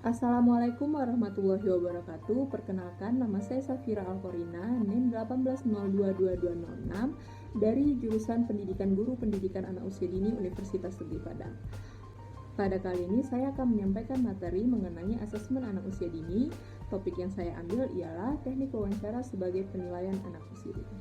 Assalamualaikum warahmatullahi wabarakatuh. Perkenalkan, nama saya Safira Alkorina, NIM 18022206 dari jurusan Pendidikan Guru Pendidikan Anak Usia Dini Universitas Negeri Padang. Pada kali ini saya akan menyampaikan materi mengenai asesmen anak usia dini. Topik yang saya ambil ialah teknik wawancara sebagai penilaian anak usia dini.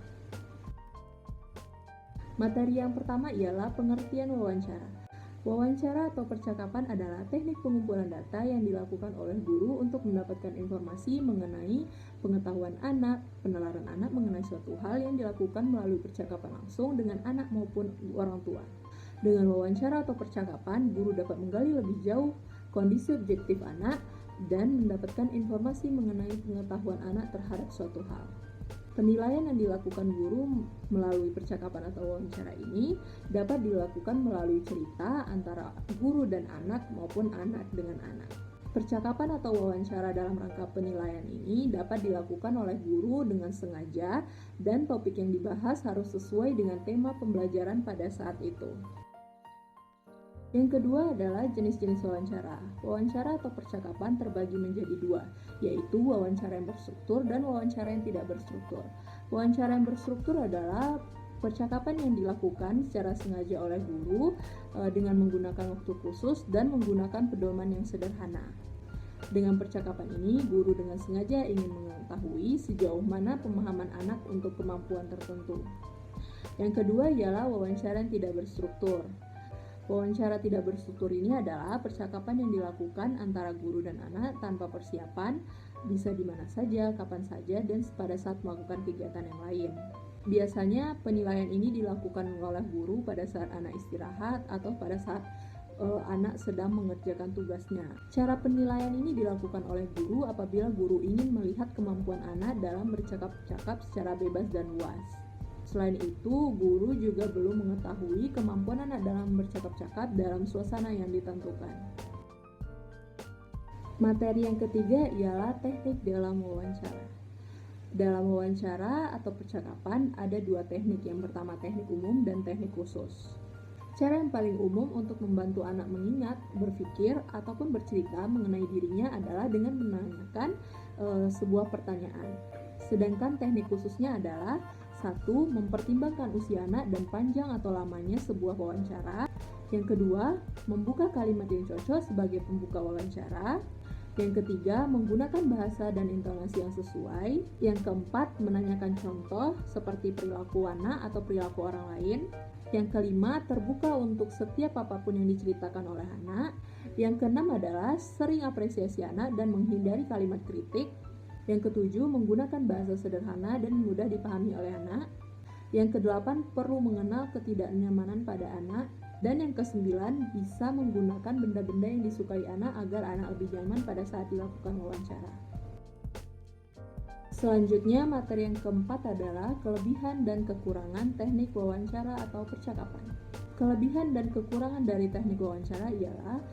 Materi yang pertama ialah pengertian wawancara. Wawancara atau percakapan adalah teknik pengumpulan data yang dilakukan oleh guru untuk mendapatkan informasi mengenai pengetahuan anak, penalaran anak mengenai suatu hal yang dilakukan melalui percakapan langsung dengan anak maupun orang tua. Dengan wawancara atau percakapan, guru dapat menggali lebih jauh kondisi objektif anak dan mendapatkan informasi mengenai pengetahuan anak terhadap suatu hal. Penilaian yang dilakukan guru melalui percakapan atau wawancara ini dapat dilakukan melalui cerita antara guru dan anak maupun anak dengan anak. Percakapan atau wawancara dalam rangka penilaian ini dapat dilakukan oleh guru dengan sengaja dan topik yang dibahas harus sesuai dengan tema pembelajaran pada saat itu. Yang kedua adalah jenis-jenis wawancara. Wawancara atau percakapan terbagi menjadi dua, yaitu wawancara yang berstruktur dan wawancara yang tidak berstruktur. Wawancara yang berstruktur adalah percakapan yang dilakukan secara sengaja oleh guru dengan menggunakan waktu khusus dan menggunakan pedoman yang sederhana. Dengan percakapan ini, guru dengan sengaja ingin mengetahui sejauh mana pemahaman anak untuk kemampuan tertentu. Yang kedua ialah wawancara yang tidak berstruktur. Wawancara tidak berstruktur ini adalah percakapan yang dilakukan antara guru dan anak tanpa persiapan, bisa di mana saja, kapan saja, dan pada saat melakukan kegiatan yang lain. Biasanya penilaian ini dilakukan oleh guru pada saat anak istirahat atau pada saat anak sedang mengerjakan tugasnya. Cara penilaian ini dilakukan oleh guru apabila guru ingin melihat kemampuan anak dalam bercakap-cakap secara bebas dan luas. Selain itu, guru juga belum mengetahui kemampuan anak dalam bercakap-cakap dalam suasana yang ditentukan. Materi yang ketiga ialah teknik dalam wawancara. Dalam wawancara atau percakapan ada dua teknik. Yang pertama teknik umum dan teknik khusus. Cara yang paling umum untuk membantu anak mengingat, berpikir, ataupun bercerita mengenai dirinya adalah dengan menanyakan sebuah pertanyaan. Sedangkan teknik khususnya adalah 1. Mempertimbangkan usia anak dan panjang atau lamanya sebuah wawancara. Yang kedua, membuka kalimat yang cocok sebagai pembuka wawancara. Yang ketiga, menggunakan bahasa dan intonasi yang sesuai. Yang keempat, menanyakan contoh seperti perilaku anak atau perilaku orang lain. Yang kelima, terbuka untuk setiap apapun yang diceritakan oleh anak. Yang keenam adalah sering apresiasi anak dan menghindari kalimat kritik. Yang ketujuh, menggunakan bahasa sederhana dan mudah dipahami oleh anak. Yang kedelapan, perlu mengenal ketidaknyamanan pada anak. Dan yang kesembilan, bisa menggunakan benda-benda yang disukai anak agar anak lebih nyaman pada saat dilakukan wawancara. Selanjutnya, materi yang keempat adalah kelebihan dan kekurangan teknik wawancara atau percakapan. Kelebihan dan kekurangan dari teknik wawancara ialah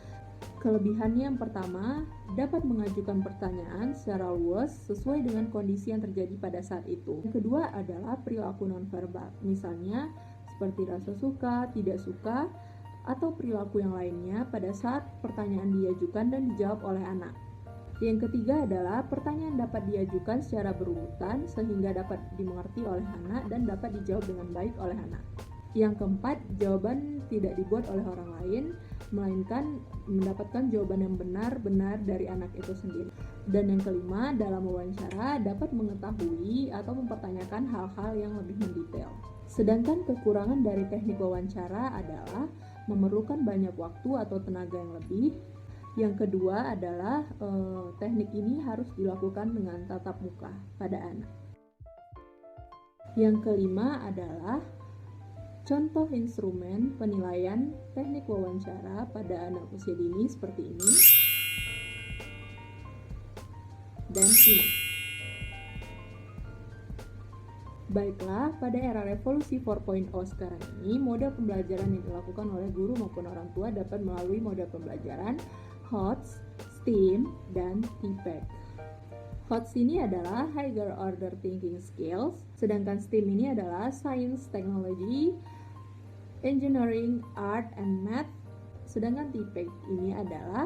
kelebihannya yang pertama, dapat mengajukan pertanyaan secara luas sesuai dengan kondisi yang terjadi pada saat itu. Yang kedua adalah perilaku nonverbal, misalnya seperti rasa suka, tidak suka, atau perilaku yang lainnya pada saat pertanyaan diajukan dan dijawab oleh anak. Yang ketiga adalah pertanyaan dapat diajukan secara berurutan sehingga dapat dimengerti oleh anak dan dapat dijawab dengan baik oleh anak. Yang keempat, jawaban tidak dibuat oleh orang lain, melainkan mendapatkan jawaban yang benar-benar dari anak itu sendiri. Dan yang kelima, dalam wawancara dapat mengetahui atau mempertanyakan hal-hal yang lebih mendetail. Sedangkan kekurangan dari teknik wawancara adalah memerlukan banyak waktu atau tenaga yang lebih. Yang kedua adalah teknik ini harus dilakukan dengan tatap muka pada anak. Yang kelima adalah contoh instrumen penilaian teknik wawancara pada anak usia dini seperti ini dan ini. Baiklah, pada era revolusi 4.0 sekarang ini, mode pembelajaran yang dilakukan oleh guru maupun orang tua dapat melalui mode pembelajaran HOTS, STEAM, dan TPEC. HOTS ini adalah Higher Order Thinking Skills, sedangkan STEAM ini adalah Science, Technology, Engineering, Art, and Math, sedangkan TPEC ini adalah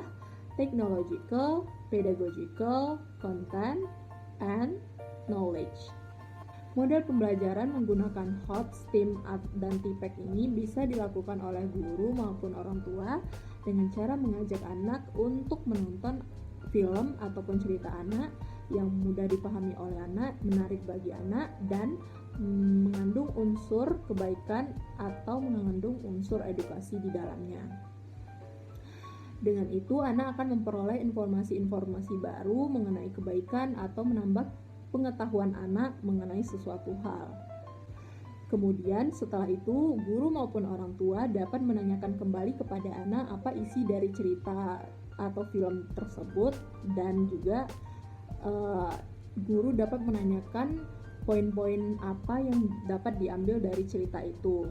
technological, pedagogical, content, and knowledge. Model pembelajaran menggunakan HOT, STEAM, dan TPEC ini bisa dilakukan oleh guru maupun orang tua dengan cara mengajak anak untuk menonton film ataupun cerita anak yang mudah dipahami oleh anak, menarik bagi anak, dan mengandung unsur kebaikan atau mengandung unsur edukasi di dalamnya. Dengan itu, anak akan memperoleh informasi-informasi baru mengenai kebaikan atau menambah pengetahuan anak mengenai sesuatu hal. Kemudian setelah itu, guru maupun orang tua dapat menanyakan kembali kepada anak apa isi dari cerita atau film tersebut, dan juga guru dapat menanyakan poin-poin apa yang dapat diambil dari cerita itu.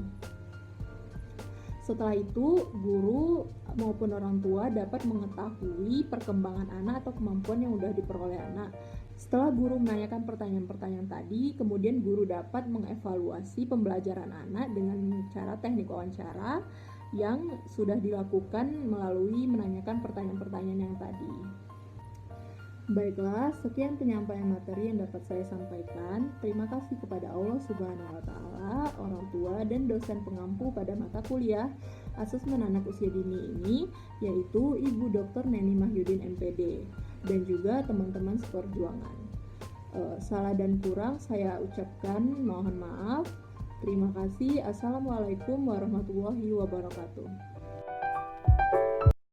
Setelah itu, guru maupun orang tua dapat mengetahui perkembangan anak atau kemampuan yang sudah diperoleh anak. Setelah guru menanyakan pertanyaan-pertanyaan tadi, kemudian guru dapat mengevaluasi pembelajaran anak dengan cara teknik wawancara yang sudah dilakukan melalui menanyakan pertanyaan-pertanyaan yang tadi. Baiklah, sekian penyampaian materi yang dapat saya sampaikan. Terima kasih kepada Allah Subhanahu wa Ta'ala, orang tua, dan dosen pengampu pada mata kuliah asesmen anak usia dini ini, yaitu Ibu Dr. Neni Mahyudin MPD, dan juga teman-teman seperjuangan. Salah dan kurang saya ucapkan mohon maaf. Terima kasih. Assalamualaikum warahmatullahi wabarakatuh.